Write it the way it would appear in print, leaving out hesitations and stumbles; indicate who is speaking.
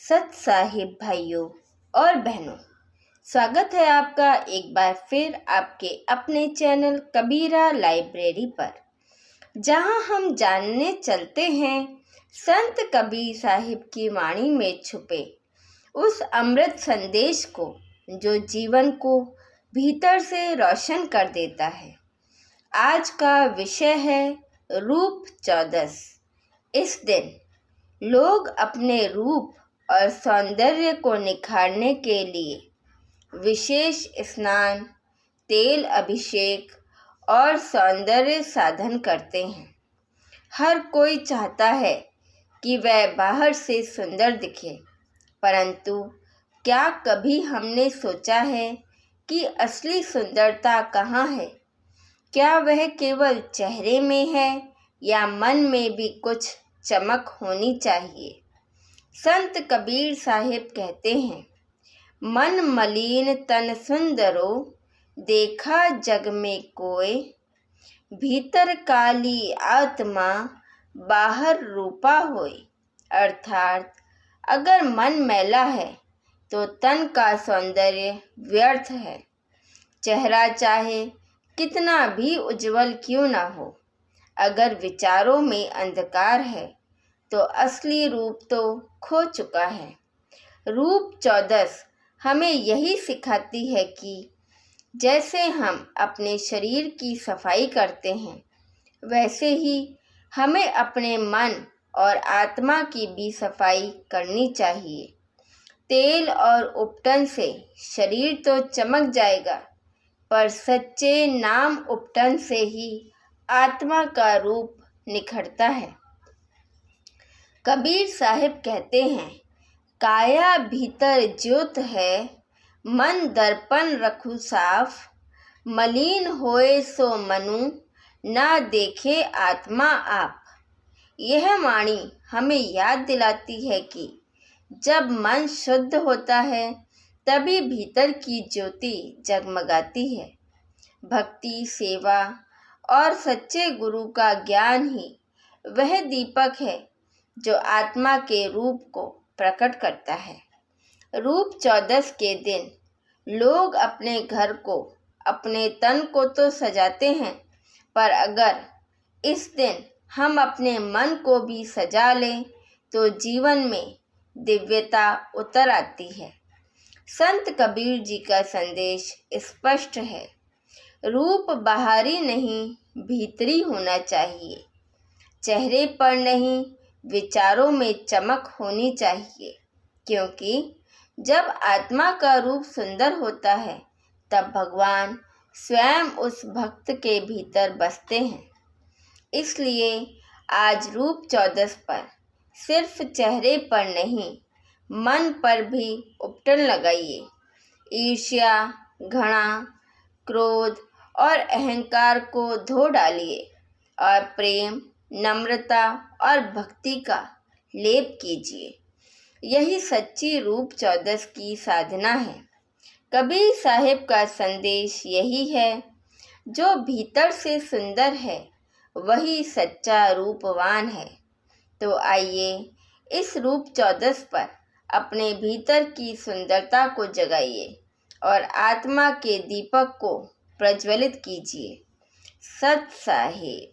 Speaker 1: सत साहिब भाइयों और बहनों, स्वागत है आपका एक बार फिर आपके अपने चैनल कबीरा लाइब्रेरी पर, जहां हम जानने चलते हैं संत कबीर साहिब की वाणी में छुपे उस अमृत संदेश को जो जीवन को भीतर से रोशन कर देता है। आज का विषय है रूप 14। इस दिन लोग अपने रूप और सौंदर्य को निखारने के लिए विशेष स्नान, तेल अभिषेक और सौंदर्य साधन करते हैं। हर कोई चाहता है कि वह बाहर से सुंदर दिखे, परंतु क्या कभी हमने सोचा है कि असली सुंदरता कहाँ है? क्या वह केवल चेहरे में है या मन में भी कुछ चमक होनी चाहिए? संत कबीर साहिब कहते हैं, मन मलिन तन सुंदरो, देखा जग में कोय, भीतर काली आत्मा, बाहर रूपा होय। अर्थात अगर मन मैला है तो तन का सौंदर्य व्यर्थ है। चेहरा चाहे कितना भी उज्जवल क्यों ना हो, अगर विचारों में अंधकार है तो असली रूप तो खो चुका है। रूप 14 हमें यही सिखाती है कि जैसे हम अपने शरीर की सफाई करते हैं, वैसे ही हमें अपने मन और आत्मा की भी सफाई करनी चाहिए। तेल और उपटन से शरीर तो चमक जाएगा, पर सच्चे नाम उपटन से ही आत्मा का रूप निखरता है। कबीर साहिब कहते हैं, काया भीतर ज्योत है, मन दर्पण रखू साफ, मलिन होए सो मनु, ना देखे आत्मा आप। यह वाणी हमें याद दिलाती है कि जब मन शुद्ध होता है तभी भीतर की ज्योति जगमगाती है। भक्ति, सेवा और सच्चे गुरु का ज्ञान ही वह दीपक है जो आत्मा के रूप को प्रकट करता है। रूप 14 के दिन लोग अपने घर को, अपने तन को तो सजाते हैं, पर अगर इस दिन हम अपने मन को भी सजा लें तो जीवन में दिव्यता उतर आती है। संत कबीर जी का संदेश स्पष्ट है, रूप बाहरी नहीं भीतरी होना चाहिए। चेहरे पर नहीं, विचारों में चमक होनी चाहिए, क्योंकि जब आत्मा का रूप सुंदर होता है तब भगवान स्वयं उस भक्त के भीतर बसते हैं। इसलिए आज रूप 14 पर सिर्फ चेहरे पर नहीं, मन पर भी उपटन लगाइए। ईर्ष्या, घृणा, क्रोध और अहंकार को धो डालिए और प्रेम, नम्रता और भक्ति का लेप कीजिए। यही सच्ची रूप 14 की साधना है। कबीर साहिब का संदेश यही है, जो भीतर से सुंदर है वही सच्चा रूपवान है। तो आइए इस रूप 14 पर अपने भीतर की सुंदरता को जगाइए और आत्मा के दीपक को प्रज्वलित कीजिए। सत साहिब।